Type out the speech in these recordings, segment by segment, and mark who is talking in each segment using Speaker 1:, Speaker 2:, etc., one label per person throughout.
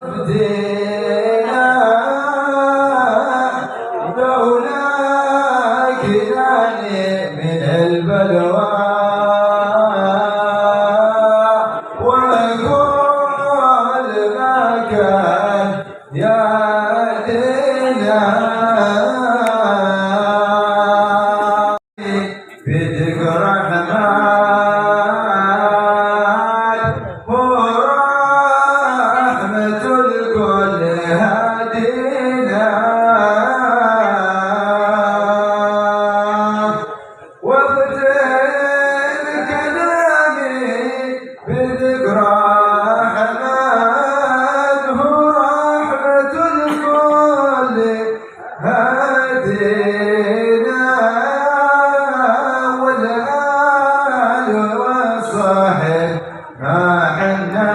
Speaker 1: بدينا لولاك ناني من البلوى وأقول ما كان يا دينا بدك رحمن ورحمة الكل هدينا واختم كلامي بدك رحمن ورحمة الكل هدينا والآل والصحب مع الناس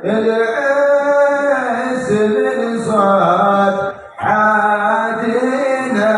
Speaker 1: العز من صاد عادنا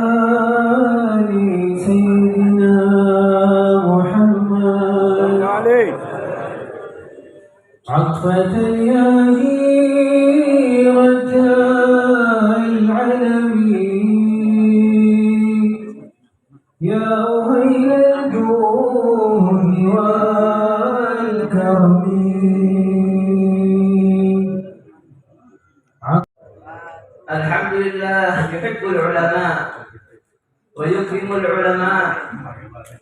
Speaker 1: آل سيدنا محمد عطفة الياهي رجاء العالمين يا أهيل الجود والكرم الحمد لله يحب العلماء ويكرم العلماء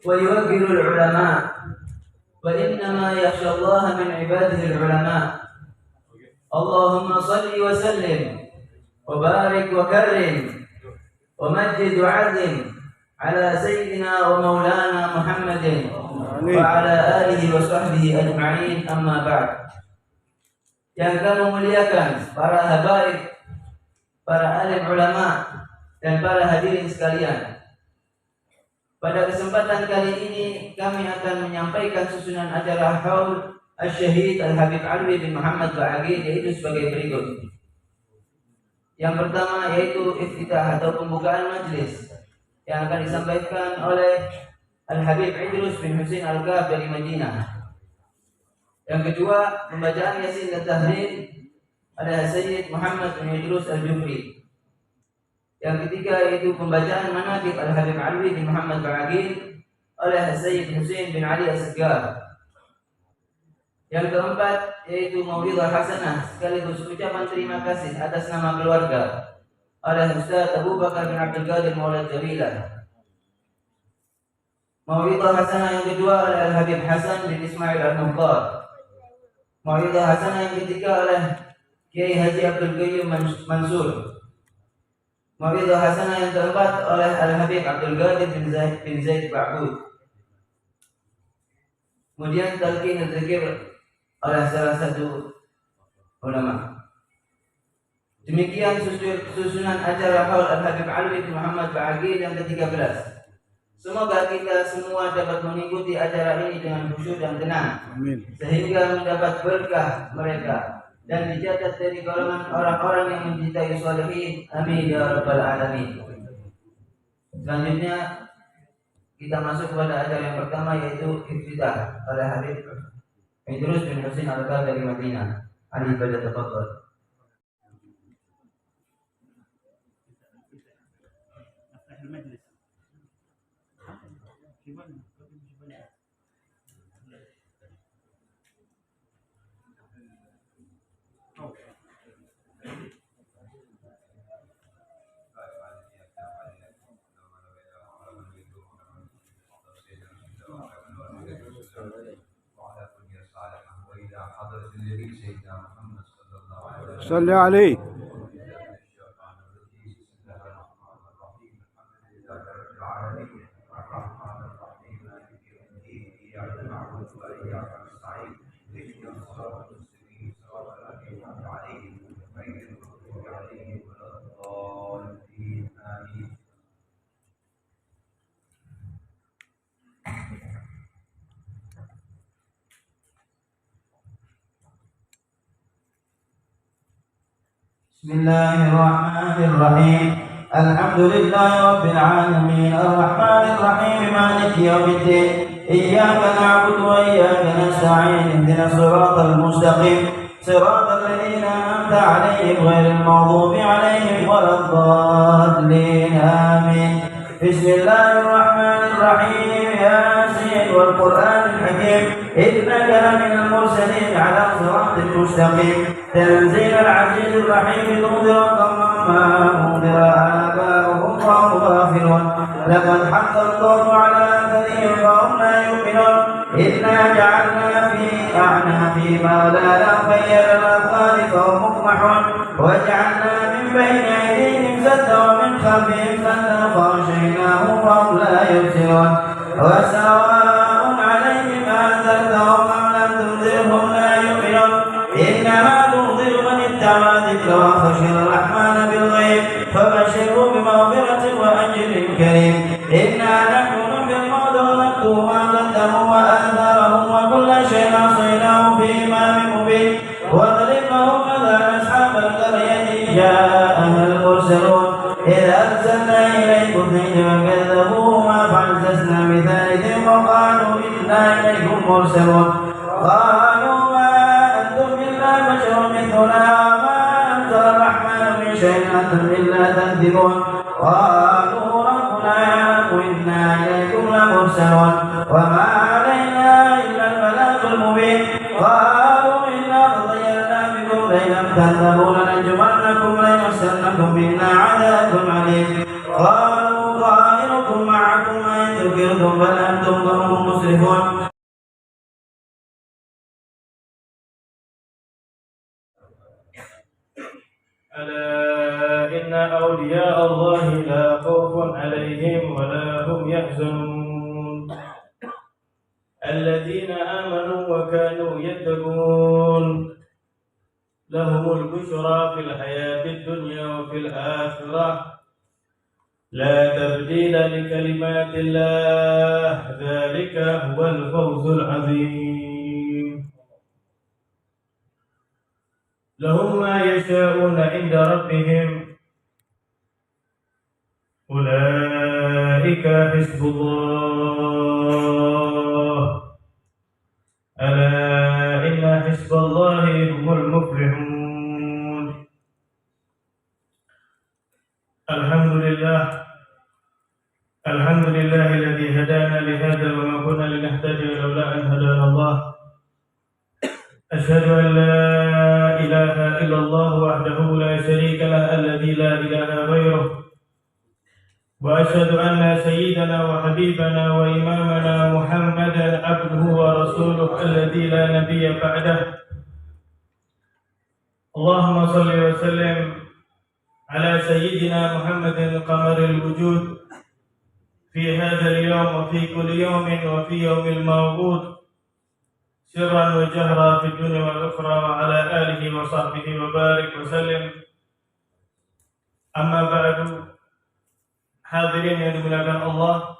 Speaker 1: ويوقر العلماء وإنما يخشى الله من عباده العلماء اللهم صل وسلم وبارك وكرم ومجد وعظم على سيدنا ومولانا محمد وعلى آله وصحبه أجمعين أما بعد. Yang kami muliakan para habaib, para alim ulama dan para hadirin sekalian. Pada kesempatan kali ini kami akan menyampaikan susunan acara Haul Asy-Syahid Al-Habib Alwi bin Muhammad Ba'agid, yaitu sebagai berikut. Yang pertama yaitu iftitah atau pembukaan majlis yang akan disampaikan oleh Al-Habib Idrus bin Husain Al-Ghab dari Madinah. Yang kedua, pembacaan Yasin dan Tahrir oleh Sayyid Muhammad bin Idrus Al-Jufri. Yang ketiga yaitu pembacaan Manaqib Al-Habib Alwi bin Muhammad Ba'agid oleh Sayyid Husain bin Ali As-Segaf. Yang keempat yaitu Mau'idhah Hasanah sekaligus ucapan terima kasih atas nama keluarga oleh Ustaz Abu Bakar bin Abdul Qadir Maulad Jabilah. Mau'idhah Hasanah yang kedua oleh Al-Habib Hasan bin Ismail Al-Mukhtar. Mau'idhah Hasanah yang ketiga oleh Kiai Haji Abdul Qayyum Mansur. Mau'idhah Hasanah yang keempat oleh Al-Habib Abdul Qadir bin Zaid Ba'bud. Kemudian talqin dzikir oleh salah satu ulama. Demikian susunan acara Haul Al-Habib Alwi bin Muhammad Ba'agid yang ke-13. Semoga kita semua dapat mengikuti acara ini dengan khusyuk dan tenang. Amin. Sehingga mendapat berkah mereka dan dicatat dari golongan orang-orang yang mencintai sholihin. Amin ya rabbal alamin. Selanjutnya kita masuk kepada acara yang pertama yaitu iftitah oleh Habib Idrus bin Husain Al-Ghab dari Madinah. Ali pada tafadhol.
Speaker 2: صل عليه.
Speaker 1: بسم الله الرحمن الرحيم. الحمد لله رب العالمين الرحمن الرحيم مالك يوم الدين. إياك نعبد وإياك نستعين اهدنا الصراط المستقيم صراط الذين أنعمت عليهم غير المغضوب عليهم ولا الضالين آمين. بسم الله الرحمن الرحيم. ياسين والقرآن الحكيم إنك لمن المرسلين على صراط مستقيم تنزيل العزيز الرحيم تنذر قوما ما أنذر آباؤهم فهم غافلون لقد حق القول على أكثرهم فهم لا يؤمنون إنا جعلنا في أعناقهم أغلالا فهي للأذقان فهم مقمحون وجعلنا من بين أيديهم سدا ومن خلفهم سدا فغشيناهم فهم لا يبصرون وسواء عليهم أنذرتهم أم لم تنذرهم لا يؤمنون إنما تنذر من اتبع ذكر وخشي الرحمن بالغيب فبشره بمغفرة وأجر كريم. إنا نحن نحيي الموتى ونكتب ما قدموا وآثارهم وكل شيء أحصيناه في إمام مبين. واضرب لهم مثلا أصحاب القرية جاءها المرسلون إذ أرسلنا إليكم اثنين فكذبوهما فعززنا بثالث وقالوا إنا إليكم مرسلون. قالوا ما أنتم إلا بشر مثلنا وما أنزل الرحمن من شيء أنتم إلا تكذبون. قالوا ربنا يعلم إنا إليكم لمرسلون وما علينا إلا البلاغ المبين. قالوا إنا تطيرنا بكم لئن لم تنتهوا لنرجمنكم ليمسنكم منا عذاب أليم. قالوا طائركم معكم إن ذكرتم بل أنتم قوم مسرفون.
Speaker 3: ألا إن أولياء الله لا خوف عليهم ولا هم يحزنون الذين آمنوا وكانوا يتقون لهم البشرى في الحياة الدنيا وفي الآخرة لا تبديل لكلمات الله ذلك هو الفوز العظيم. لهم ما يشاءون عند ربهم أولئك حزب الله ألا إن حزب الله هم المفلحون. الحمد لله الذي هدانا لهذا وما كنا لنهتدي لولا أن هدانا الله. أشهد أن لا إله إلا الله وحده لا شريك له الذي لا إله غيره. وأشهد أن سيدنا وحبيبنا وإمامنا محمدا عبده ورسوله الذي لا نبي بعده. اللهم صل وسلم على سيدنا محمد قمر الوجود في هذا اليوم وفي كل يوم وفي يوم الموعود سرا وجهرا في الدنيا والأخرى وعلى آله وصحبه وبارك وسلم. أما بعد. Hadirin yang dimuliakan Allah,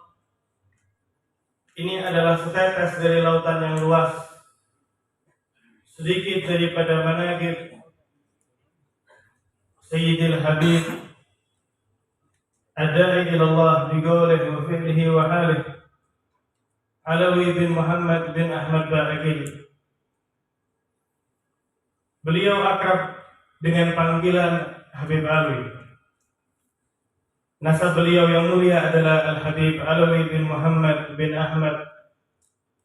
Speaker 3: ini adalah setetes dari lautan yang luas, sedikit daripada manaqib Sayyidil Habib Ad-Da'i ilallah biqaulihi wa fi'lihi wa halihi Alawi bin Muhammad bin Ahmad Ba'akil. Beliau akrab dengan panggilan Habib Alwi. Nasab beliau yang mulia adalah Al-Habib Alawi bin Muhammad bin Ahmad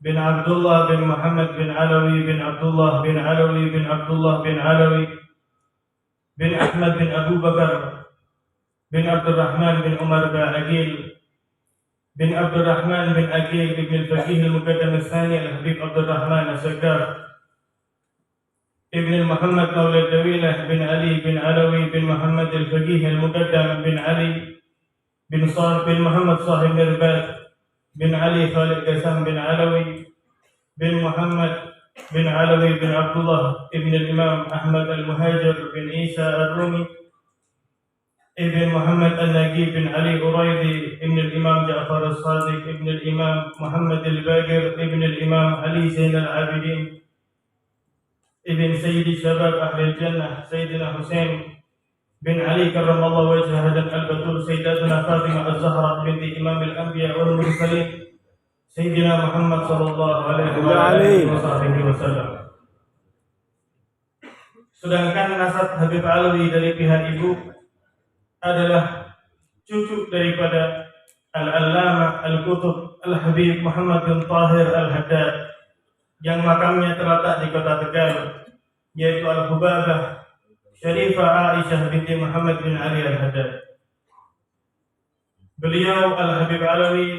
Speaker 3: bin Abdullah bin Muhammad bin Alawi bin Abdullah bin Alawi bin Abdullah bin Alawi bin Ahmad bin Abu Bakar bin Abdurrahman bin Umar Ba'agil bin Abdurrahman bin Agil ibn al-Faqih al-Muqaddam al-Thani Al-Habib Abdurrahman al-Saqqar ابن محمد مولى الدويلة بن علي بن علوي بن محمد الفقيه المقدم بن علي بن محمد صاحب مرباد بن علي خالد قسام بن علوي بن محمد بن علوي بن عبد الله ابن الإمام أحمد المهاجر بن عيسى الرومي ابن محمد النجيب بن علي أريدي ابن الإمام جعفر الصادق ابن الإمام محمد الباقر ابن الإمام علي زين العابدين ابن سيد شباب أهل الجنة سيدنا حسين بن علي كرم الله وجهه البتول سيدتنا فاطمة الزهراء بنت إمام الأنبياء والمرسلين سيدنا محمد صلى الله عليه wasallam. Sedangkan nasab Habib Alwi dari pihak ibu adalah cucu daripada Al-Allamah Al-Qutub Al-Habib Muhammad bin Tahir Al-Haddad yang makamnya terletak di kota Tegal, yaitu Al-Hubabah Syarifah Aisyah binti Muhammad bin Ali Al-Haddad. Beliau Al-Habib Alwi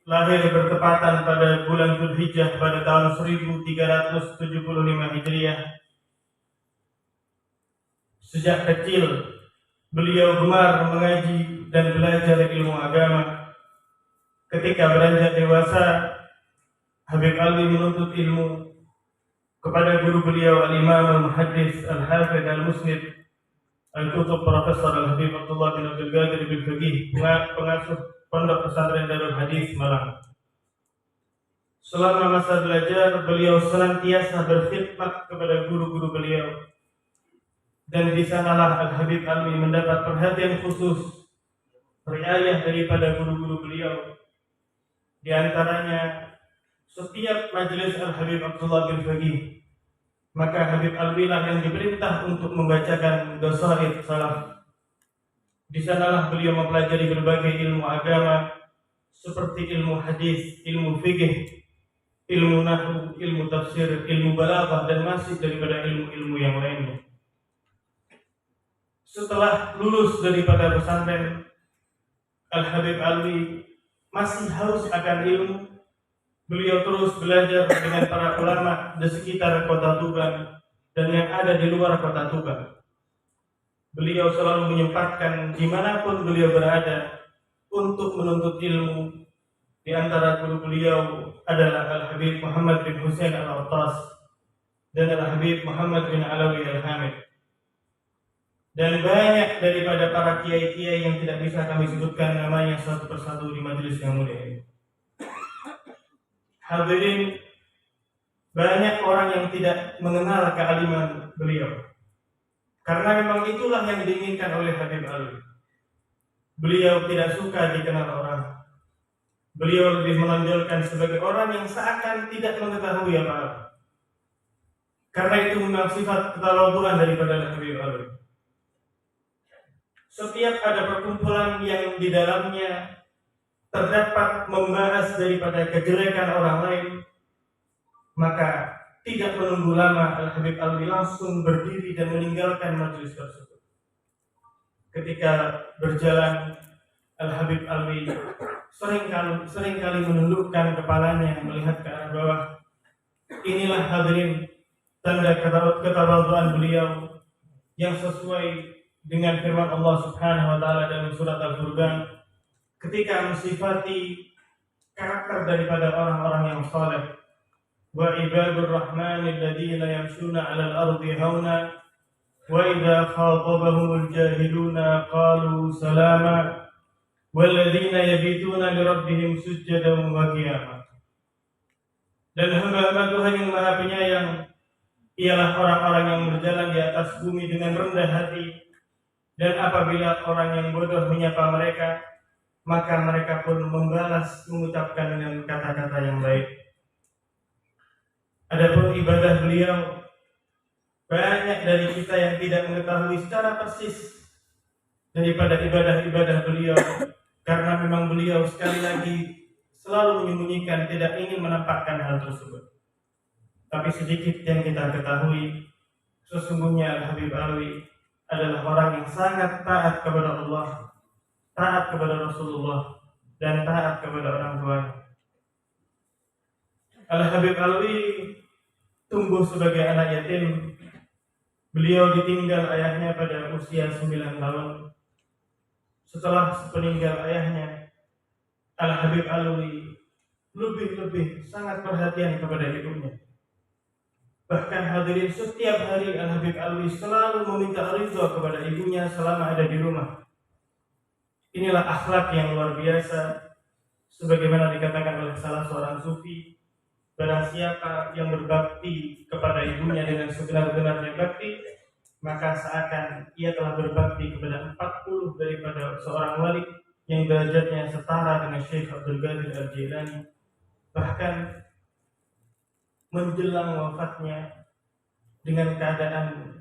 Speaker 3: lahir bertepatan pada bulan Dzulhijjah pada tahun 1375 Hijriah. Sejak kecil beliau gemar mengaji dan belajar ilmu agama. Ketika beranjak dewasa, Habib Alwi menuntut ilmu kepada guru beliau Al-Imam Al-Muhaddis Al-Hafidh Al-Musnid Al-Qutub Profesor Al-Habib Abdullah bin Abdul Qadir bin Faqih, pengasuh Pondok Pesantren Darul Hadis Malang. Selama masa belajar, beliau senantiasa berkhidmat kepada guru-guru beliau, dan di sanalah Al-Habib Alwi mendapat perhatian khusus, riayah daripada guru-guru beliau. Di antaranya, setiap majelis Al-Habib Abdullah bin Faqih, maka Habib Alwi lah yang diperintah untuk membacakan Qasaid Salaf. Di sanalah beliau mempelajari berbagai ilmu agama seperti ilmu hadis, ilmu fikih, ilmu nahwu, ilmu tafsir, ilmu balaghah, dan masih daripada ilmu-ilmu yang lainnya. Setelah lulus daripada pesantren, Al-Habib Alwi masih haus akan ilmu. Beliau terus belajar dengan para ulama di sekitar kota Tuban dan yang ada di luar kota Tuban. Beliau selalu menyempatkan dimanapun beliau berada untuk menuntut ilmu. Di antara guru beliau adalah Al-Habib Muhammad bin Husain Al-Attas dan Al-Habib Muhammad bin Alawi Al-Hamid. Dan banyak daripada para kiai-kiai yang tidak bisa kami sebutkan namanya satu persatu di majelis yang mulia ini. Hadirin, banyak orang yang tidak mengenal kealiman beliau. Karena memang itulah yang diinginkan oleh Habib Alwi. Beliau tidak suka dikenal orang. Beliau lebih menonjolkan sebagai orang yang seakan tidak mengetahui apa-apa. Karena itu memang sifat ketawaduan daripada Habib Alwi. Setiap ada perkumpulan yang di dalamnya terdapat membahas daripada kejelekan orang lain, maka tidak menunggu lama Al-Habib Alwi langsung berdiri dan meninggalkan majelis tersebut. Ketika berjalan, Al-Habib Alwi seringkali menundukkan kepalanya melihat ke arah bawah. Inilah hadirin tanda ketawaduan beliau yang sesuai dengan firman Allah Subhanahu wa taala dalam surat Al-Furqan ketika mensifati karakter daripada orang-orang yang saleh. Wa ibadur rahmanil ladzina yamshuna 'alal ardi hauna wa idza khatabahumul jahiluna qalu salama wal ladzina yabituna li rabbihim sujjadan wa qiyama. Dan hamba-hamba Tuhan yang Maha Penyayang ialah orang-orang yang berjalan di atas bumi dengan rendah hati, dan apabila orang yang bodoh menyapa mereka, maka mereka pun membalas mengucapkan dengan kata-kata yang baik. Adapun ibadah beliau, banyak dari kita yang tidak mengetahui secara persis daripada ibadah-ibadah beliau, karena memang beliau sekali lagi selalu menyembunyikan, tidak ingin menampakkan hal tersebut. Tapi sedikit yang kita ketahui, sesungguhnya Al-Habib Alwi adalah orang yang sangat taat kepada Allah, taat kepada Rasulullah, dan taat kepada orang tuanya. Al-Habib Alwi tumbuh sebagai anak yatim Beliau ditinggal ayahnya pada usia 9 tahun. Setelah sepeninggal ayahnya, Al-Habib Alwi lebih sangat perhatian kepada ibunya. Bahkan hadirin, setiap hari Al-Habib Alwi selalu meminta ridha kepada ibunya selama ada di rumah. Inilah akhlak yang luar biasa, sebagaimana dikatakan oleh salah seorang sufi, barang siapa yang berbakti kepada ibunya dengan sebenar-benarnya bakti, maka seakan ia telah berbakti kepada 40 daripada seorang wali yang derajatnya setara dengan Syekh Abdul Qadir Al-Jilani. Bahkan menjelang wafatnya, dengan keadaan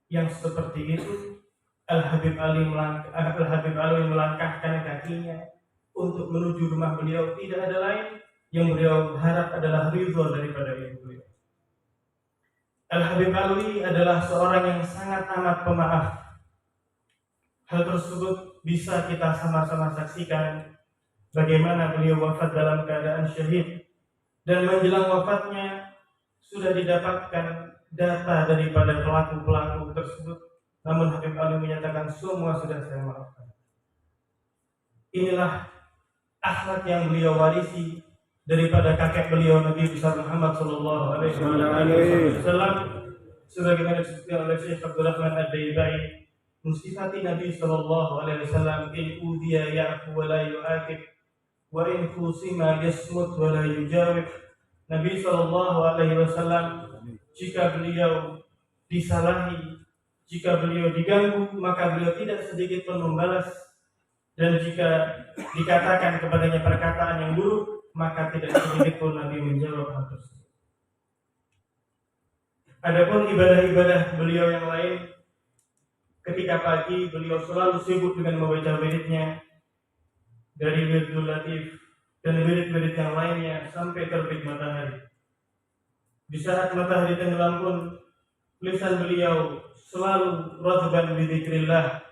Speaker 3: yang seperti itu, Al-Habib Alwi melangkahkan kakinya untuk menuju rumah beliau. Tidak ada lain yang beliau harap adalah ridho daripada ibu beliau. Al-Habib Alwi adalah seorang yang sangat amat pemaaf. Hal tersebut bisa kita sama-sama saksikan bagaimana beliau wafat dalam keadaan syahid, dan menjelang wafatnya sudah didapatkan data daripada pelaku-pelaku tersebut, namun Habib Alwi menyatakan semua sudah saya maafkan. Inilah akhlak yang beliau warisi daripada kakek beliau Nabi besar Muhammad sallallahu alaihi wasallam, sebagaimana disebutkan oleh Syekh Abdul Rahman Ad-Daibai, musifati Nabi sallallahu alaihi wasallam, in udiya ya'fu wa la yu'akib wa in khusima yasmut wa la yujawib. Nabi sallallahu alaihi wasallam, jika beliau disalahi, jika beliau diganggu, maka beliau tidak sedikit pun membalas, dan jika dikatakan kepadanya perkataan yang buruk, maka tidak sedikit pun Nabi menjawab hal tersebut. Adapun ibadah-ibadah beliau yang lain, ketika pagi beliau selalu sibuk dengan membaca wiridnya, dari wiridul latif dan wirid-wirid yang lainnya sampai terbit matahari. Di saat matahari tenggelam pun, lisan beliau selalu radban bi dzikrillah,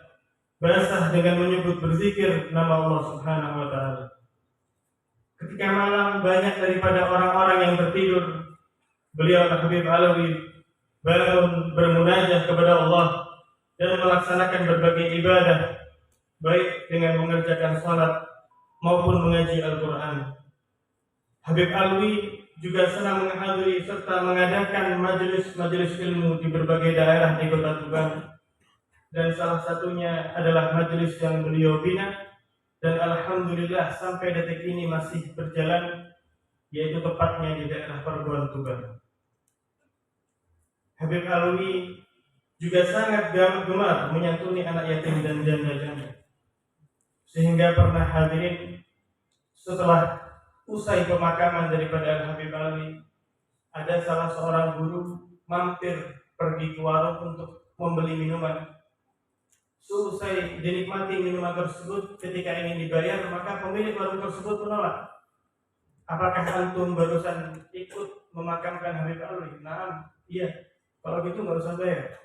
Speaker 3: basah dengan menyebut berzikir nama Allah Subhanahu wa taala. Ketika malam banyak daripada orang-orang yang tertidur, beliau Al-Habib Alwi bangun bermunajat kepada Allah dan melaksanakan berbagai ibadah, baik dengan mengerjakan salat maupun mengaji Al-Quran. Habib Alwi juga senang menghadiri serta mengadakan majelis-majelis ilmu di berbagai daerah di Kota Tuban, dan salah satunya adalah majelis yang beliau bina dan alhamdulillah sampai detik ini masih berjalan, yaitu tepatnya di daerah Perguruan Tuban. Habib Alwi juga sangat gemar menyantuni anak yatim dan janda-janda, sehingga pernah hadirin setelah usai pemakaman daripada Habib Alwi, ada salah seorang guru mampir pergi ke warung untuk membeli minuman. Seusai dinikmati minuman tersebut, ketika ingin dibayar, maka pemilik warung tersebut menolak. Apakah antum barusan ikut memakamkan Habib Alwi? Nah, iya. Kalau gitu nggak usah bayar.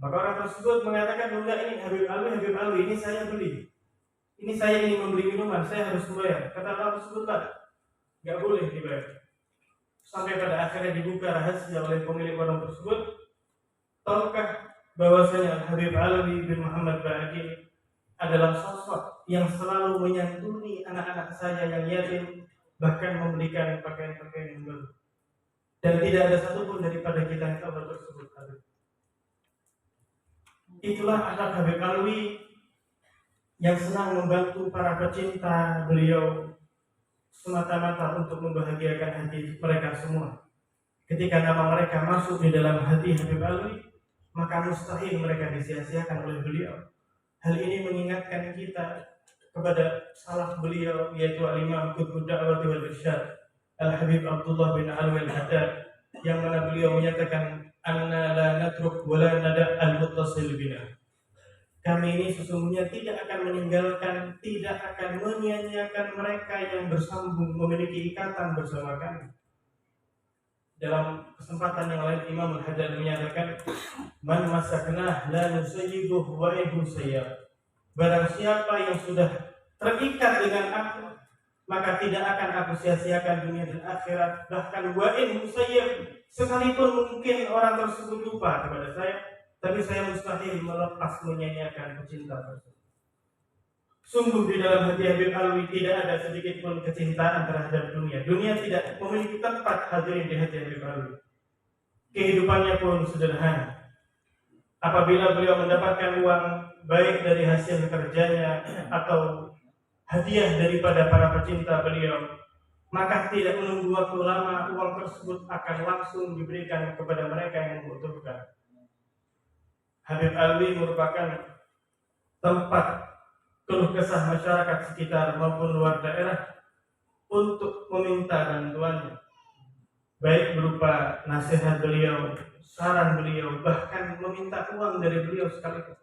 Speaker 3: Maka orang tersebut mengatakan, enggak, ini Habib Alwi, ini saya beli. Ini saya ingin membeli minuman, saya harus membayar. Kata orang tersebut, nggak boleh dibayar. Sampai pada akhirnya dibuka rahasia oleh pemilik warung tersebut. Tahukah bahwasanya Habib Alwi bin Muhammad Ba'aqil adalah sosok yang selalu menyantuni anak-anak saya yang yatim, bahkan memberikan pakaian-pakaian yang baru. Dan tidak ada satupun daripada kita yang tahu tersebut. Itulah akhlak Habib Alwi yang senang membantu para pecinta beliau semata-mata untuk membahagiakan hati mereka semua. Ketika nama mereka masuk di dalam hati Habib Alwi, maka mustahil mereka disia-siakan oleh beliau. Hal ini mengingatkan kita kepada salaf beliau, yaitu Al-Imam Qutbud Da'wati wal Irsyad Al-Habib Abdullah bin Alwi Al-Haddad, yang mana beliau menyatakan, anna la natruk wa la nada' al-muttasil bina. Kami ini sesungguhnya tidak akan meninggalkan, tidak akan menyia-nyiakan mereka yang bersambung, memiliki ikatan bersama kami. Dalam kesempatan yang lain, Imam Al-Haddad menyatakan, man masaknah la nusayyibuh wa ibu sayyab. Barang siapa yang sudah terikat dengan aku, maka tidak akan aku sia-siakan dunia dan akhirat. Bahkan wa in musayyib, sekalipun mungkin orang tersebut lupa kepada saya, tapi saya mustahil melepas menyanyiakan pecinta tersebut. Sungguh di dalam hati Habib Alwi tidak ada sedikit pun kecintaan terhadap dunia. Dunia tidak memiliki tempat hadirin di hati Habib Alwi. Kehidupannya pun sederhana. Apabila beliau mendapatkan uang baik dari hasil kerjanya atau hadiah daripada para pecinta beliau, maka tidak menunggu waktu lama uang tersebut akan langsung diberikan kepada mereka yang membutuhkan. Habib Alwi merupakan tempat keluh kesah masyarakat sekitar maupun luar daerah untuk meminta bantuannya, baik berupa nasihat beliau, saran beliau, bahkan meminta uang dari beliau sekalipun.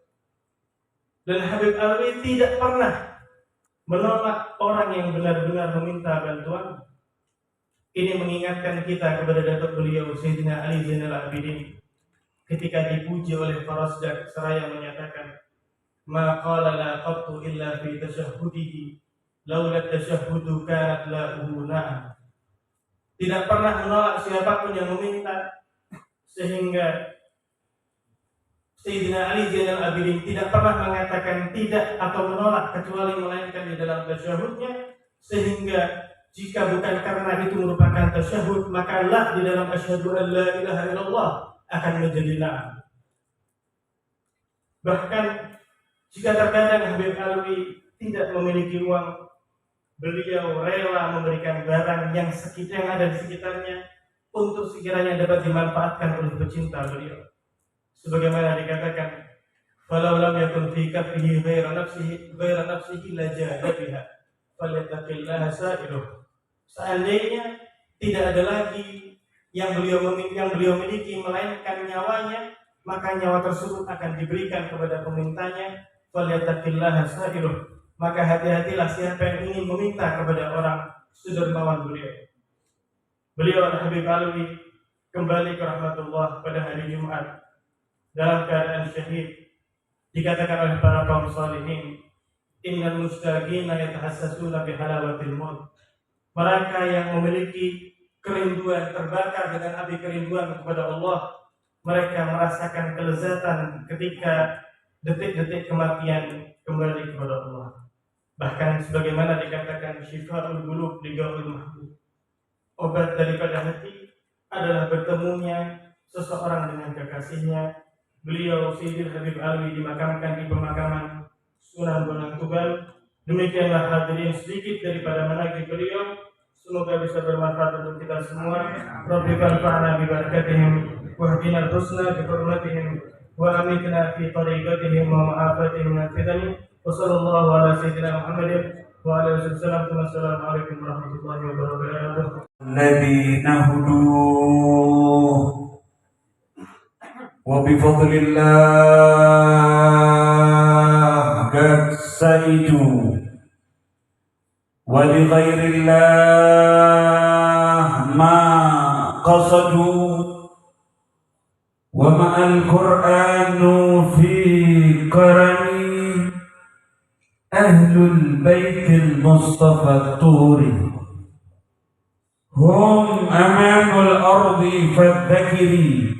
Speaker 3: Dan Habib Alwi tidak pernah menolak orang yang benar-benar meminta bantuan. Ini mengingatkan kita kepada datuk beliau Sayyidina Ali Zainal Abidin ketika dipuji oleh Farasdak seraya menyatakan, ma qala la qattu illa fi tashahhudihi laula tashahhudu kanat lahu na'am. Tidak pernah menolak siapapun yang meminta, sehingga Sayyidina Ali Zainal Abidin tidak pernah mengatakan tidak atau menolak kecuali melainkan di dalam tasyahudnya, sehingga jika bukan karena itu merupakan tasyahud, maka la di dalam asyhadu an la ilaha illallah akan menjadi na'am. Bahkan jika terkadang Habib Alwi tidak memiliki uang, beliau rela memberikan barang yang ada di sekitarnya untuk sekiranya dapat dimanfaatkan oleh pecinta beliau. Sebagaimana dikatakan, falau lam yakun fi kaffihi ghaira nafsihi la jahada biha falyattaqillaha sa'iluh. Seandainya tidak ada lagi yang beliau miliki melainkan nyawanya, maka nyawa tersebut akan diberikan kepada pemintanya. Falyattaqillaha sa'iluh, maka hati-hatilah siapa yang ingin meminta kepada orang sedermawan beliau. Beliau Habib Alwi kembali ke rahmatullah pada hari Jumat dalam keadaan syahid. Dikatakan oleh para kaum salihin, innal mustaqina yatahassasuna bihalawatil maut. Mereka yang memiliki kerinduan, terbakar dengan api kerinduan kepada Allah, mereka merasakan kelezatan ketika detik-detik kematian kembali kepada Allah. Bahkan sebagaimana dikatakan syifa'ul qulub liqa'il mahbub, obat daripada hati adalah bertemunya seseorang dengan kekasihnya. Beliau Sayyidil Habib Alwi dimakamkan di pemakaman Sunan Bonang Tuban. Demikianlah hadirin sedikit daripada manaqib beliau. Semoga bisa bermanfaat untuk kita semua. Rabbi fanfa'na bi barakatihim wa hdina al-husna bi hurmatihim wa amitna fi tariqatihim wa ma'afatihim min al-fitani. Wa sallallahu ala sayyidina Muhammadin wa ala alihi wasallam. Assalamu alaikum warahmatullahi wabarakatuh.
Speaker 4: الذي نهدوه وبفضل الله قد سيدوا ولغير الله ما قصدوا ومع القرآن في قرني أهل البيت المصطفى الطوري هم أمان الأرض فالذكري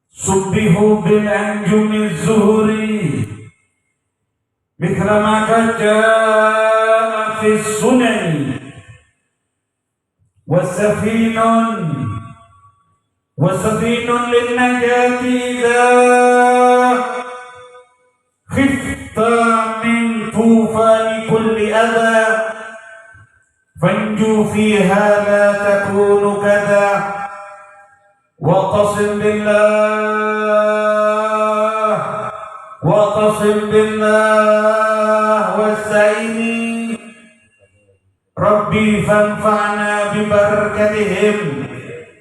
Speaker 4: سبحوا بالأنجم الزهري مثل ما قد جاء في السنن وسفين للنجاة إذا خفت من طوفان كل أذى فانجو فيها لا تكون كذا واعتصم بالله واستعين ربي فانفعنا ببركتهم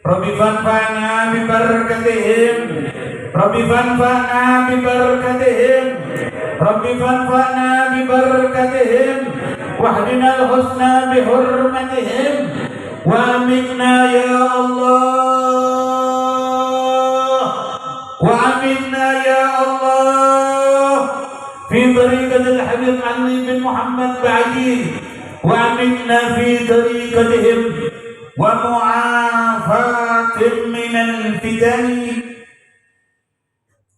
Speaker 4: ربي فانفعنا ببركتهم ربي فانفعنا ببركتهم ربي فانفعنا ببركتهم واهدنا الحسنى بحرمتهم وامنا يا الله وامنا يا الله في طريقة الحبيب علي بن محمد بعدين وأمنا في طريقتهم ومعافاة من الفتن.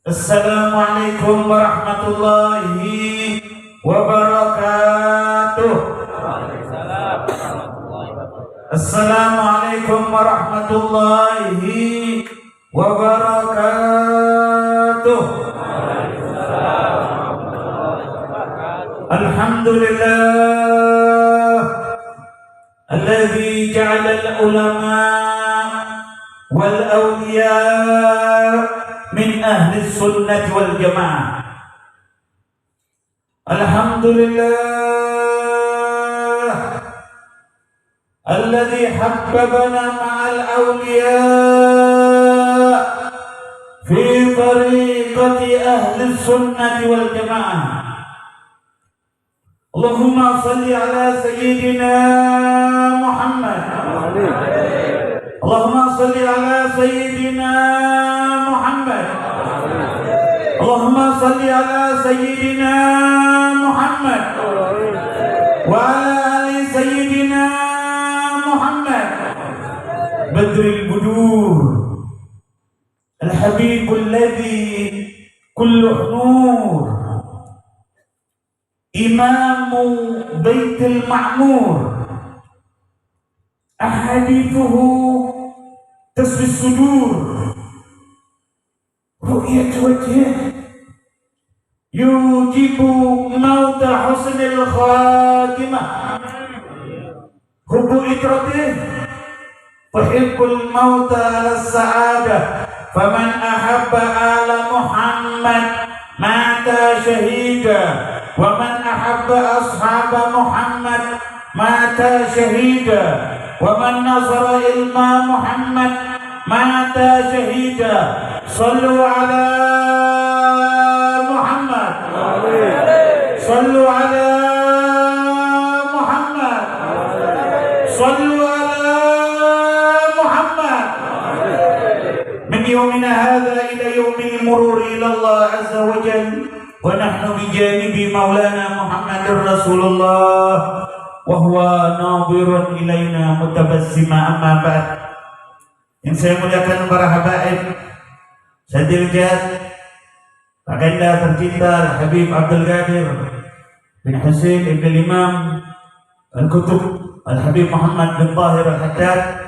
Speaker 4: السلام عليكم ورحمة الله وبركاته. السلام عليكم ورحمة الله وبركاته. الحمد لله الذي جعل العلماء والأولياء من أهل السنة والجماعة. الحمد لله الذي حببنا مع الأولياء في طريقة أهل السنة والجماعة. اللهم صل على سيدنا محمد. اللهم صل على سيدنا محمد. اللهم صل على سيدنا محمد وعلى آل سيدنا محمد. بدر البدور الحبيب الذي كله نور، إمام بيت المعمور، أحاديثه تسوي الصدور، رؤية وجهه يوجب موت حسن الخاتمة، حب إطرته تحب الموت على السعادة. فمن أحب آل محمد مات شهيدا، ومن أحب أصحاب محمد مات شهيدا، ومن نصر علم محمد مات شهيدا. صلوا على محمد، صلوا على محمد، صلوا على محمد. من يومنا هذا إلى يوم المرور إلى الله عز وجل ونحن بجانب مولانا محمد رسول الله وهو ناظر إلينا متبسما. أما بعد. Yang saya muliakan para habaib Sadiljan, Baginda tercinta Habib Abdul Qadir bin Husain ibn Imam Al-Kutub Al-Habib Muhammad bin Tahir Al-Haddad.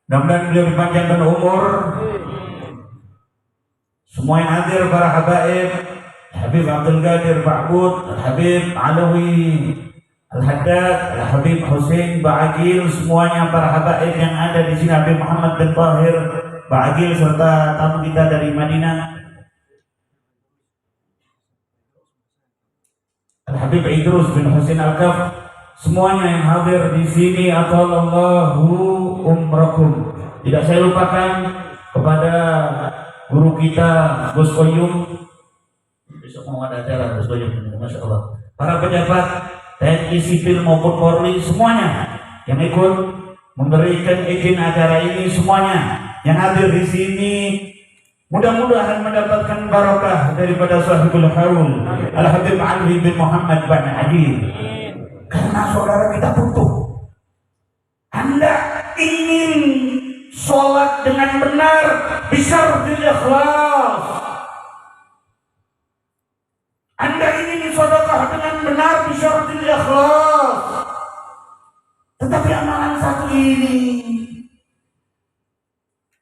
Speaker 4: Mudah-mudahan beliau dipanjangkan umur. Semua yang hadir para habaib Habib Abdul Qadir Ba'bud, Al-Habib Alawi Al-Haddad, Al-Habib Husain Ba'agil, semuanya para habaib yang ada di sini, Habib Muhammad bin Tahir Ba'agil serta tamu kita dari Madinah, Al-Habib Idrus bin Husain Al-Kaf, semuanya yang hadir di sini. Atallahu umrakum. Tidak saya lupakan kepada guru kita Gus Oyum. Besok mau ada acara Gus Oyum, Masya Allah. Para pejabat TNI sipil maupun Polri semuanya yang ikut memberikan izin acara ini, semuanya yang hadir di sini mudah-mudahan mendapatkan barokah daripada sahibul haul Al-Habib Ali bin Muhammad bin Adi. Karena saudara kita butuh. Anda ingin sholat dengan benar, bisyaratil ikhlas. Anda ingin sedekah dengan benar, bisyaratil ikhlas. Tetapi amalan satu ini,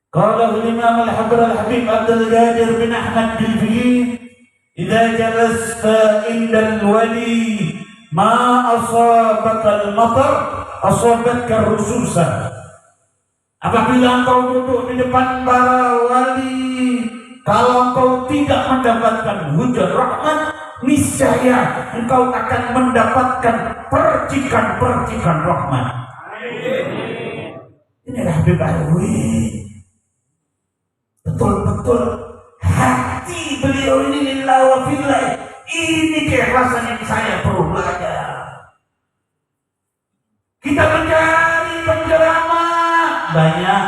Speaker 4: qala Imam Al-Habib Al-Habib Abdul Qadir bin Ahmad Bilfi, idza jalasta indal wali ma asabaka al-matar asabatka rususa. Apabila engkau duduk di depan para wali, kalau engkau tidak mendapatkan hujan rahmat, niscaya engkau akan mendapatkan percikan-percikan rahmat. Inilah Habib Alawi. Betul-betul hati beliau ini lillah wa fillah. Ini keikhlasan yang saya perlu belajar. Kita mencari penceramah banyak,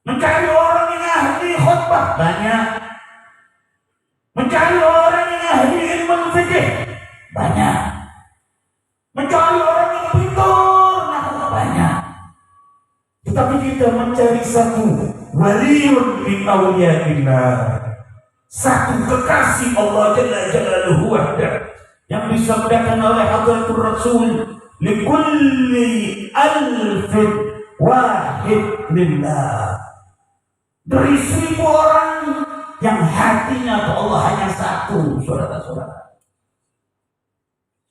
Speaker 4: mencari orang yang ahli khutbah banyak, mencari orang yang ahli ilmu fikih banyak. Mencari orang yang pintar, nah banyak. Tetapi kita mencari satu waliyun min awliyaillah, satu kekasih Allah Jalla Jalaluhu wahdah, yang disabdakan oleh Hadratur Rasul, likulli alfin wahid lillah. Dari 1000 orang yang hatinya ke Allah hanya satu, saudara-saudara.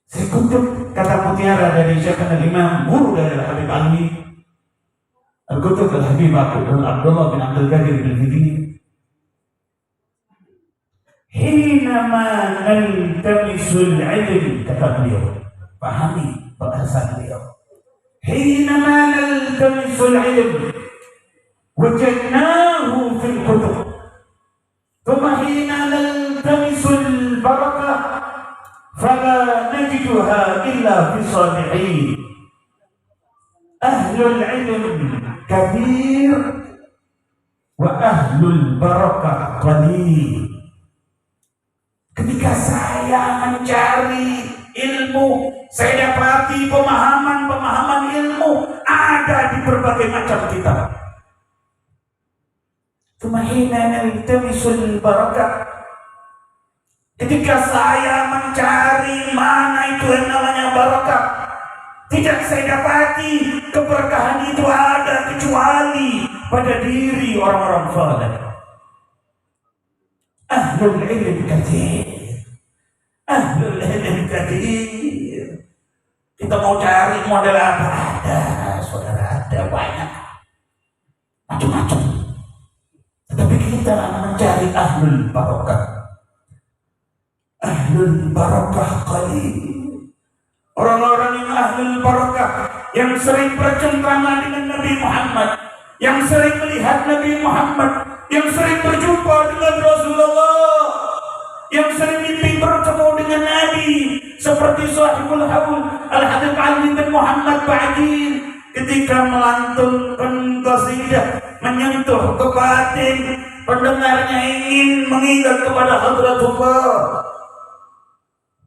Speaker 4: Saya kutip kata mutiara dari Syekhana Imam, guru dari Habib Ali Al-Qutb Al-Habib Abdullah bin Abdul Qadir bin Fidin. Hinama naltamisul ilm, kata beliau, pahami bahasa beliau. Hinama naltamisul ilm wajadnahu fil kutub, thumma hina naltamisul barakah fala najiduha illa fi salihin. Ahlul ilm kathir wa ahlul barakah qalil. Ketika saya mencari ilmu, saya dapati pemahaman ilmu ada di berbagai macam kitab. Tumahina naltamisul barakah. Ketika saya mencari mana itu yang namanya barakah, tidak saya dapati keberkahan itu ada kecuali pada diri orang-orang saleh. Ahlul ilm katsir. Ahlul ilm katsir. Kita mau cari model apa? Ada, saudara, ada banyak. Macam-macam. Tetapi kita mencari ahlul barakah. Ahlul barakah qalil. Orang-orang yang ahlul barakah, yang sering bercengkrama dengan Nabi Muhammad, yang sering melihat Nabi Muhammad, yang sering berjumpa dengan Rasulullah, yang sering mimpi bertemu dengan Nabi, seperti Sahibul Haul Al-Habib Ali bin Muhammad Ba'din, ketika melantunkan qasidah menyentuh ke batin pendengarnya, ingin mengingat kepada Hadratullah.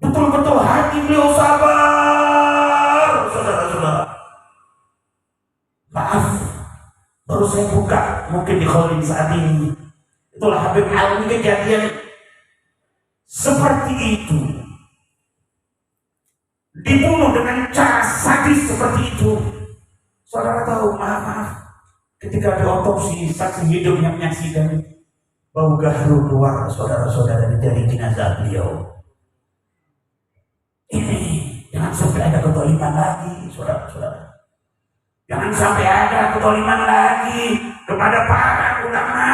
Speaker 4: Betul-betul hati beliau sabar, saudara-saudara. Maaf, baru saya buka mungkin di Kholin saat ini. Itulah Habib Ali, kejadian seperti itu, dibunuh dengan cara sadis seperti itu. Saudara tahu, maaf, ketika ada otopsi, saksi hidup yang menyaksikan bau gahru keluar, saudara-saudara, dari jenazah beliau. Ini jangan sampai ada kezaliman lagi, saudara-saudara. Jangan sampai ada kezaliman lagi kepada para ulama.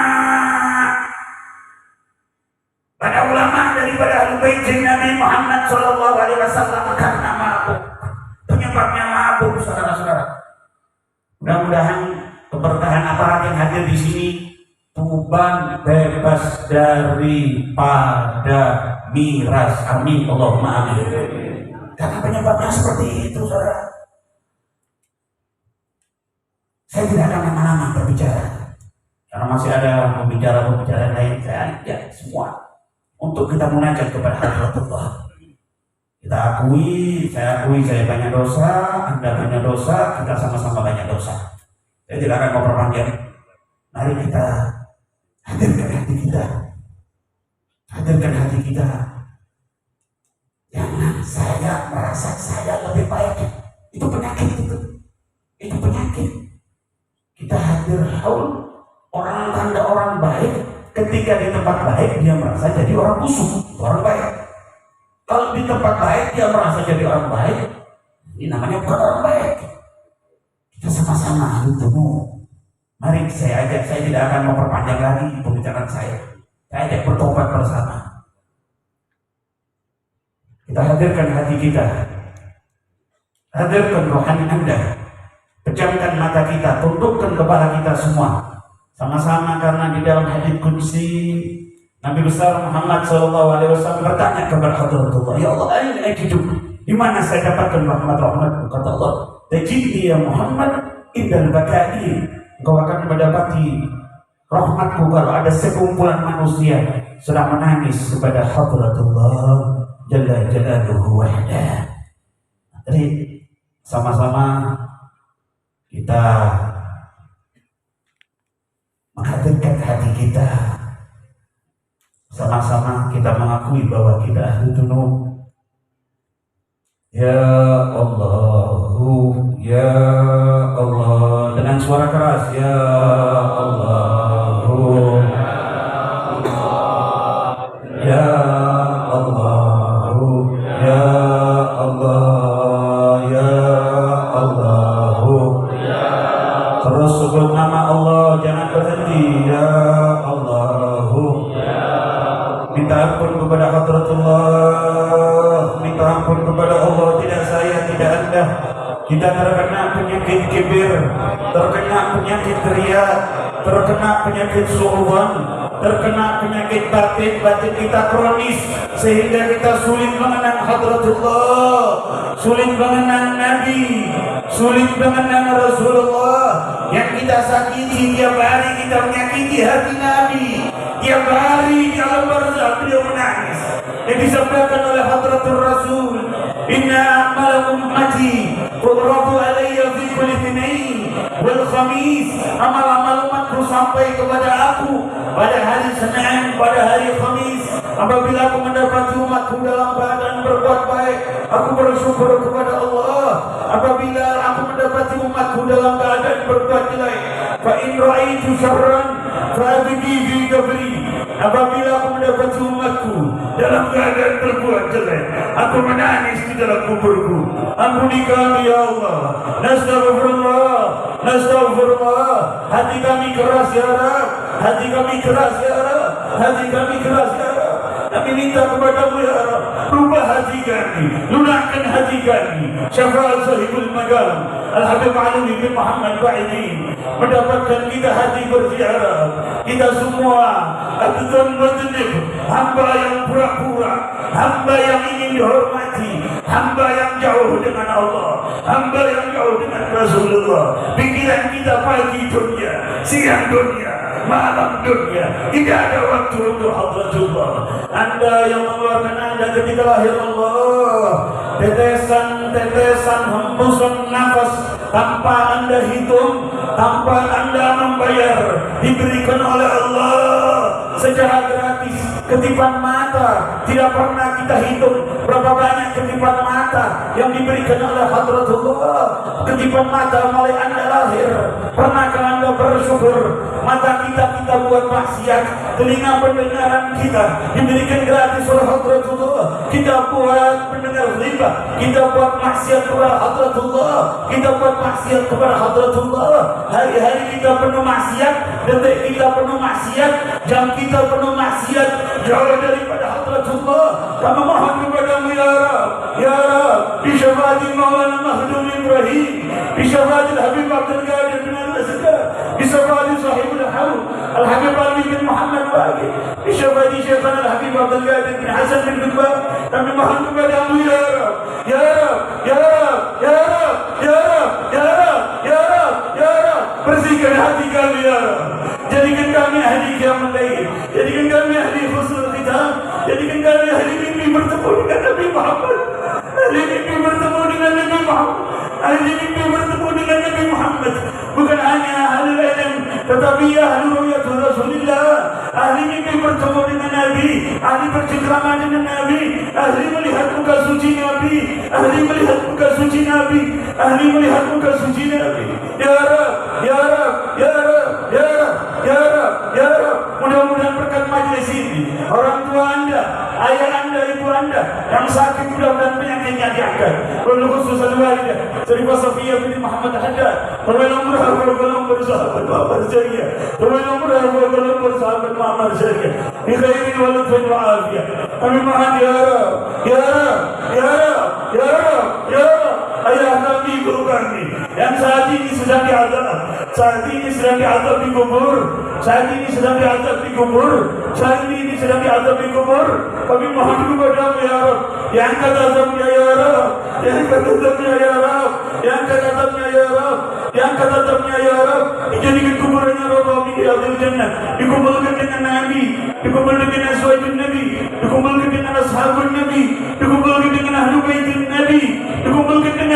Speaker 4: Para ulama daripada Ahlul Bait Nabi Muhammad sallallahu alaihi wasallam karena mabuk. Penyebabnya mabuk, saudara-saudara. Mudah-mudahan keberkahan aparat yang hadir di sini, Tuban bebas daripada miras. Amin, Allahumma amin. Karena penyebabnya seperti itu, saudara. Saya tidak akan lama-lama berbicara, karena masih ada pembicara lain. Saya ajak semua untuk kita munajat kepada Hadratullah. Saya akui saya banyak dosa, Anda banyak dosa, kita sama-sama banyak dosa. Saya tidak akan memperpanjang. Mari kita hadirkan hati kita. Jangan saya merasa saya lebih baik. Itu penyakit itu. Kita hadir haul, orang tanda orang baik. Ketika di tempat baik dia merasa jadi orang busuk, orang baik. Kalau di tempat baik dia merasa jadi orang baik, ini namanya bukan orang baik. Kita sama-sama bertemu. Mari saya tidak akan memperpanjang lagi pembicaraan saya. Saya ajak bertobat bersama. Kita hadirkan hati kita, hadirkan rohani Anda, pejamkan mata kita, tundukkan kepala kita semua, sama-sama, karena di dalam hadits qudsi Nabi besar Muhammad SAW bertanya kepada Hadratullah, ya Allah, aina ajidu, di mana saya dapatkan rahmat-rahmat? Kata Allah, tajidni ya Muhammad indal baka'i, engkau akan mendapati rahmatku kalau ada sekumpulan manusia sedang menangis kepada Hadratullah Jalla Jalaluhu wahdah. Jadi sama-sama kita menghadirkan hati kita, sama-sama kita mengakui bahwa kita ahli dzunub. Ya Allahu, ya Allah, dengan suara keras, ya Allahu, ya Allahu, ya Allah, ya Allahu. Terus sebut nama Allah, jangan berhenti, ya Allahu. Minta ampun kepada Hadratullah, minta ampun kepada Allah, tidak saya, tidak Anda. Kita terkena penyakit kibir, terkena penyakit riya, terkena penyakit su'uban, terkena penyakit batin kita kronis, sehingga kita sulit mengenang Hadratullah, sulit mengenang Nabi, sulit mengenang Rasulullah. Yang kita sakiti tiap hari, kita menyakiti hati Nabi. Tiap hari di alam barzakh beliau menangis. Yang disabdakan oleh Hadratul Rasul, inna amal ummati tu'radu alayya fi kulli Itsnain wal Khamis. Amal-amal umatku sampai kepada aku pada hari Senin, pada hari Khamis. Apabila aku mendapati umatku dalam keadaan berbuat baik, aku bersyukur kepada Allah. Apabila aku mendapati umatku dalam keadaan berbuat jelek, fa in ra'aitu syarran fa abki fi qabri. Apabila aku mendapati umatku dalam keadaan berbuat jelek, aku menangis di dalam kuburku. Ampuni kami ya Allah. Nastaghfirullah, nastaghfirullah. Hati kami keras ya Rabb, hati kami keras ya Rabb, hati kami keras ya Rabb. Kami minta kepadamu ya Rabb, rubah hati kami, lunakkan hati kami. Syafaat sahibul magam Al-Habib Ali bin Muhammad Ba'idin mendapatkan kita hati berziarah. Kita semua abdun mudnib, hamba yang pura-pura, hamba yang ingin dihormati, hamba yang jauh dengan Allah, hamba yang jauh dengan Rasulullah. Pikiran kita pagi dunia, siang dunia, malam dunia, tidak ada waktu untuk Hadratullah. Anda yang mengeluarkan Anda ketika lahir Allah, tetesan-tetesan hembusan nafas tanpa Anda hitung, tanpa Anda membayar, diberikan oleh Allah secara gratis. Ketipan mata tidak pernah kita hitung berapa banyak ketipan mata yang diberikan oleh Hadratullah. Ketipan mata mulai Anda lahir, pernahkah Anda bersyukur? Mata kita buat maksiat, telinga pendengaran kita diberikan gratis oleh Hadratullah. Kita buat pendengar riba, kita buat maksiat kepada Hadratullah, kita buat maksiat kepada Hadratullah. Hari-hari kita penuh maksiat, detik kita penuh maksiat, jam kita penuh maksiat, jauh daripada Hadratullah. Kami mohon kepadamu ya Rabb, ya Rabb, bi syafaati Maulana Mahdum Ibrahim, bi syafaati Habib Abdul Qadir bin Al-Asqar, bi syafaati Sahibul Hawl Al-Habib Ali bin Muhammad Baqi, bi syafaati Syekhana Al-Habib Abdul Qadir bin Hasan bin Dubbah. Kami mohon kepadamu ya Rabb, ya Rabb, ya Rabb, ya Rabb, ya Rabb, ya Rabb, ya Rabb, ya Rabb. Bersihkan hati kami ya Rabb. Jadikan kami ahli qiyamul lail, jadikan kami ahli husnul khitam, jadikan kami ahli mimpi bertemu dengan Nabi Muhammad, ahli mimpi bertemu dengan Nabi Muhammad, ahli mimpi bertemu dengan Nabi Muhammad. Bukan hanya ahli ilm, tetapi ahli ru'yatul Rasulillah, ahli mimpi bertemu dengan Nabi, ahli bercengkrama dengan Nabi, ahli melihat muka suci Nabi, ahli melihat muka suci Nabi, ahli melihat muka suci Nabi. Ya Rabb, ya Rabb, ya Rabb, ya Rabb, ya Rabb, ya Rabb. Mudah-mudahan berkat majelis ini, orang tua Anda, ayah Anda, ibu Anda yang sakit mudah-mudahan penyakitnya diangkat. Walau khusus al-walidah Sharifah Safiyah binti Muhammad Haddad, walau murah walau bersahabat Muhammad Syariah, walau murah walau bersahabat Muhammad Syariah, bi khairin wa lutfin wa afiyah. Kami mohon ya Rabb, ya Rabb, ya Rabb, ya Rabb, ya Rabb. Ayah kami, guru kami yang saat ini sedang diazab, saat ini sedang diazab di kubur, saat ini sedang diazab di kubur, saat ini sedang diazab di kubur. Kami mohon kepadamu ya Rabb, yang angkat azabnya ya Rabb, yang angkat azabnya ya Rabb, yang angkat azabnya ya Rabb, yang angkat azabnya ya Rabb. Dijadikan kuburannya Rabb di Riyadil Jannah, dikumpulkan dengan Nabi, dikumpulkan dengan Aswajun Nabi, dikumpulkan dengan Ashabun Nabi, dikumpulkan dengan Ahlu Baitin Nabi, dikumpulkan dengan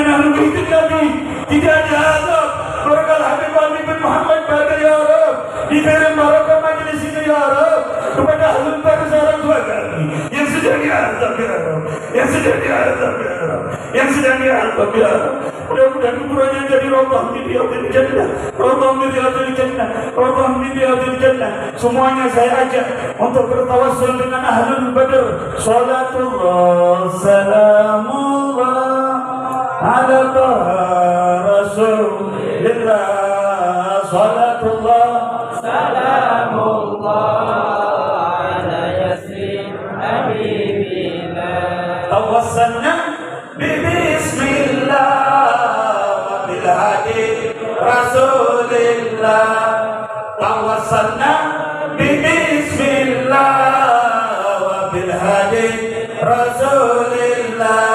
Speaker 4: Diberi barokah majelis ini ya Rabb, kepada ahlul barzah orang tua kami yang sudah diazab ya Rabb, yang sudah diazab ya Rabb, yang sudah diazab ya Rabb. Mudah-mudahan kuburannya jadi rawdah min riyadil jannah, rawdah min riyadil jannah, rawdah min riyadil jannah. Semuanya saya ajak untuk bertawassul dengan ahlul badr. Salatullah salamullah ala taha rasulillah. Salatullah
Speaker 1: Salamullah ala yasin habibina.
Speaker 4: tawassalna bismillah bil hadi rasulillah. Tawassalna bismillah bil hadi rasulillah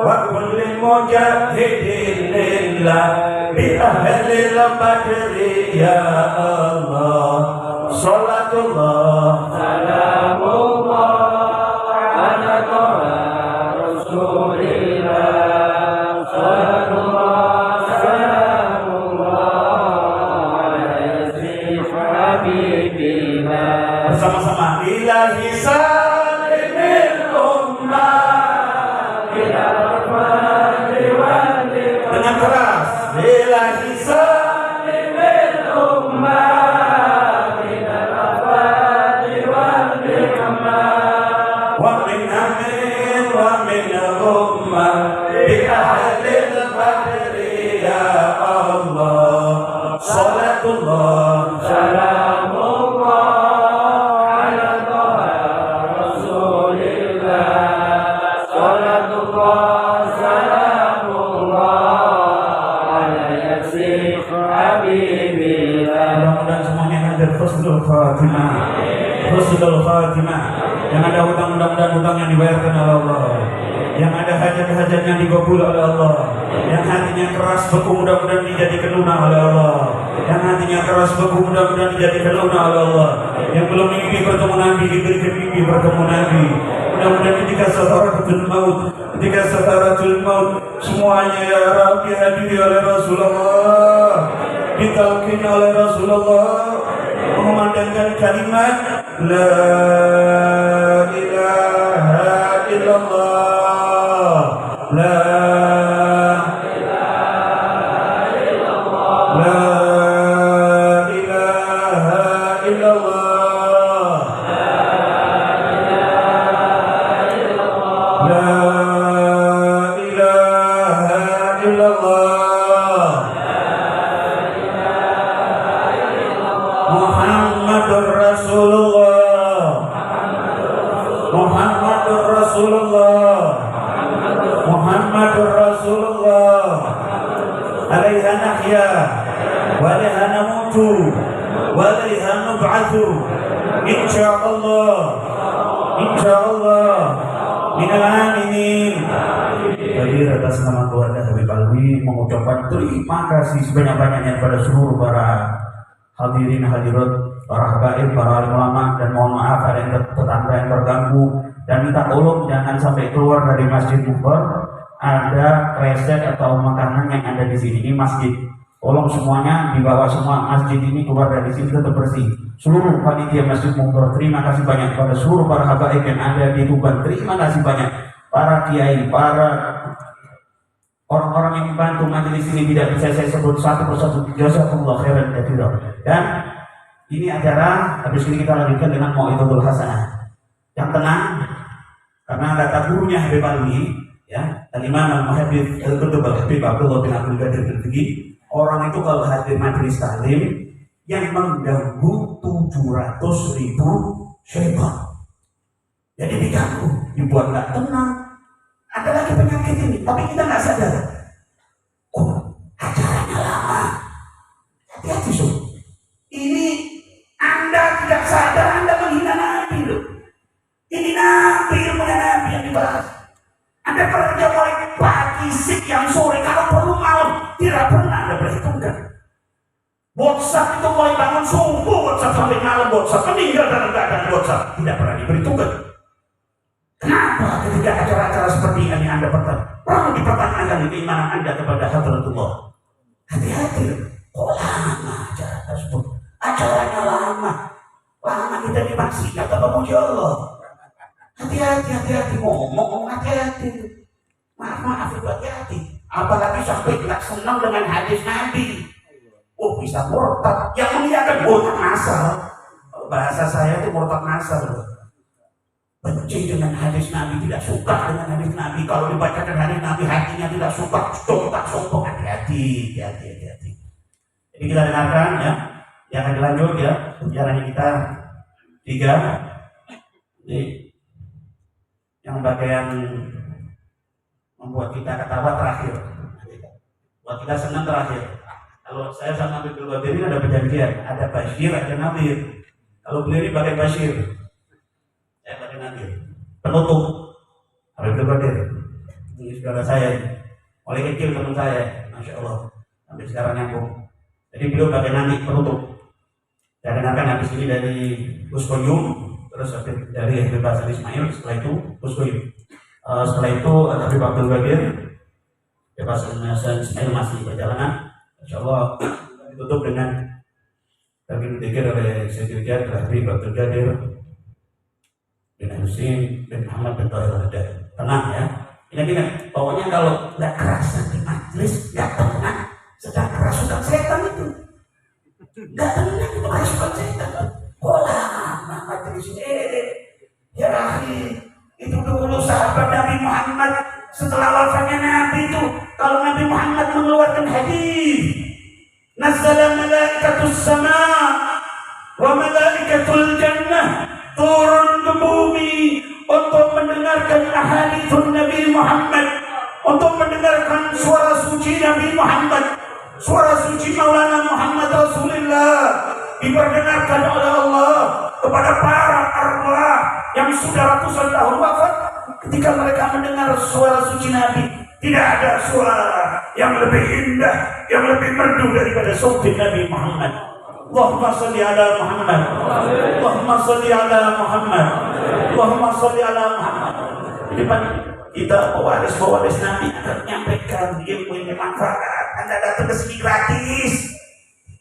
Speaker 4: wa kulli mujahidin lillah bi ahlil badri ya Allah. Salatullah
Speaker 1: Salamullah ala taha rasulillah. Salamullah ala yasin habibina.
Speaker 4: bersama-sama ilahi salimil ummah dengan keras ilahi salimil ummah wa min amin wa min ummah bi ahlil badri ya Allah. Salatullah
Speaker 1: Salamullah ala taha rasulillah. Salatullah salamullah ala yasin habibina.
Speaker 4: mudah-mudahan semuanya hadir husnul khatimah, husnul khatimah. Yang ada hutang mudah-mudahan hutangnya dibayarkan oleh Allah, yang ada hajat-hajat yang dikabul oleh Allah, yang hatinya keras beku mudah-mudahan dijadikan lunak oleh Allah, yang hatinya keras beku mudah-mudahan dijadikan lunak oleh Allah, yang belum mimpi bertemu Nabi diberikan mimpi bertemu Nabi. Mudah-mudahan ketika sakaratul maut semuanya ya Rabbi hadiri oleh Rasulullah, ditalkin oleh Rasulullah, mengumandangkan kalimat la ilaha illallah, la ilaha illallah, la ilaha illallah, Muhammadur Rasulullah, Muhammadur Rasulullah, Muhammadur Rasulullah. Alaiha nahya wa alaiha namutu wa alaiha nub'atsu insyaallah, insyaallah minal aminin. Hadir atas nama keluarga Habib Alwi mengucapkan terima kasih sebanyak-banyaknya kepada seluruh para hadirin hadirat, para habaib, para alim ulama, dan mohon maaf ada yang tetangga yang terganggu, dan minta tolong jangan sampai keluar dari Masjid Mukhtar ada kresek atau makanan yang ada di sini. Ini masjid, tolong semuanya dibawa semua masjid ini keluar dari sini tetap bersih. Seluruh panitia Masjid Mukhtar terima kasih banyak kepada seluruh para habaib yang ada di Tuban, terima kasih banyak para kiai, para orang-orang yang membantu majelis ini tidak bisa saya sebut satu persatu. Jazakumullah khairan katsiran. Dan ini acara habis ini kita lanjutkan dengan Mau'izatul Hasanah yang tenang, karena kata gurunya Habib Alwi, ya, Al-Imam Al-Muhaddits Al-Qutb Al-Habib Abdullah bin Abdul Qadir Al-Fiqi, orang itu kalau hadir majelis taklim yang mengganggu 700.000 syaitan. Jadi diganggu, dibuat nggak tenang. Ada lagi penyakit ini, tapi kita nggak sadar. Oh, acaranya lama. Hati-hati, so. Ini Anda tidak sadar, Anda menghina Nabi loh. Ini Nabi, ilmunya Nabi yang dibahas. Anda kerja mulai pagi, siang, sore, kalau perlu malam, tidak pernah Anda perhitungkan. WhatsApp itu mulai bangun subuh, WhatsApp sampai malam, WhatsApp meninggal dalam keadaan WhatsApp, tidak pernah diperhitungkan. Kenapa ketika acara-acara seperti ini Anda perlu dipertanyakan keimanan Anda kepada Hadratullah? Hati-hati, kok lama acara tersebut?
Speaker 5: acaranya lama kita dimaksud atau memuji Allah. Hati-hati ngomong, hati-hati. Maaf itu hati-hati. Apalagi sampai tidak senang dengan hadis Nabi. Oh bisa murtad. Yang muliakan murtad masal. Bahasa saya itu murtad masal. Benci dengan hadis Nabi, tidak suka dengan hadis Nabi. Kalau dibacakan hadis Nabi hatinya tidak suka, tak sombong. Hati-hati. Jadi kita dengarkan ya. Yang akan dilanjut ya. Pembicaraan kita 3. Jadi, yang bagian membuat kita ketawa terakhir, buat kita senang terakhir. Kalau saya sama Abdul Qadir ini ada perjanjian, ada Bashir, ada Nadir. Kalau beliau ini pakai Bashir, saya pakai Nadir. Penutup Abdul Qadir, ini saudara saya, mulai kecil teman saya, masya Allah, sampai sekarang nyambung. Jadi beliau pakai Nadir penutup. Saya dengarkan habis ini dari Gus Koyum, terus dari Habib Hasan Ismail, setelah itu Gus Koyum. Setelah itu Habib Abdul Qadir, Habib Hasan Ismail masih perjalanan. Insyaallah ditutup dengan kami dikir oleh Sekretariat Habib Abdul Qadir bin Husin bin Muhammad bin Tahir Al-Hadad. Tenang ya. Ingat, pokoknya kalau nggak keras di majelis, nggak tenang. Sedang kerasukan setan itu. Nggak tenang itu kerasukan setan. Kolah, majelis ini. Ya akhi, itu dulu sahabat Nabi Muhammad setelah wafatnya Nabi itu, kalau Nabi Muhammad mengeluarkan hadis, nazzala malaikatus sama wa malaikatul jannah, turun ke bumi untuk mendengarkan ahaditsun Nabi Muhammad, untuk mendengarkan suara suci Nabi Muhammad, suara suci Maulana Muhammad Rasulullah diperdengarkan oleh Allah kepada para arwah yang sudah ratusan tahun wafat. Ketika mereka mendengar suara suci Nabi, tidak ada suara yang lebih indah, yang lebih merdu daripada sautin Nabi Muhammad. Allahumma salli ala Muhammad, Allahumma salli ala Muhammad, Allahumma salli ala Muhammad. Di depan kita pewaris Nabi akan menyampaikan ilmu yang bermanfaat. Anda datang ke sini gratis.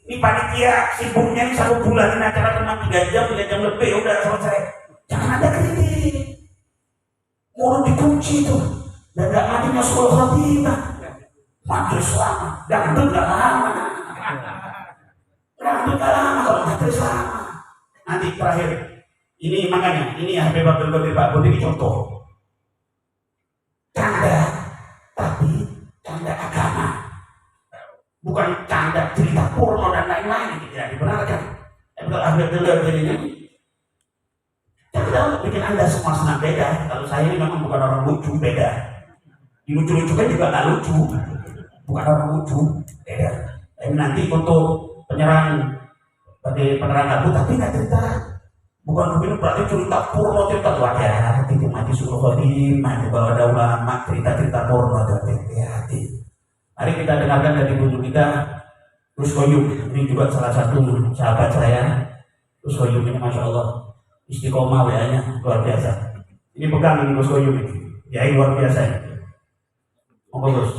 Speaker 5: Ini panitia sibuknya ini 1 bulan, ini acara cuma 3 jam lebih udah selesai. Jangan ada kritik. Mulut dikunci itu, dan gak matinya sekolah khatibah. Majelis lama, dangdut gak lama. Dangdut gak lama kalau majelis lama. Nanti terakhir, ini makanya, ini Habib Abdul Qadir Pak Budi ini contoh. Canda, tapi canda agama. Bukan canda cerita porno dan lain-lain, tidak dibenarkan. Kalau Habib Abdul Qadir ini, kita bikin Anda semua senang beda. Kalau saya ini memang bukan orang lucu, beda. Dilucu-lucukan juga nggak lucu, bukan orang lucu, beda. Tapi nanti untuk penyerang sebagai penerang abu, tapi nggak cerita. Bukan begini berarti cerita porno, cerita wajah. Itu mati suruh khotimah. Kalau ada ulama cerita porno, hati-hati. Mari kita dengarkan dari guru kita, Gus Koyum. Ini juga salah satu sahabat saya. Gus Koyum ini masya Allah. Istiqomah WA-nya luar biasa. Ini pegang ini Gus Koyum ini. Ya luar biasa. Monggo Gus.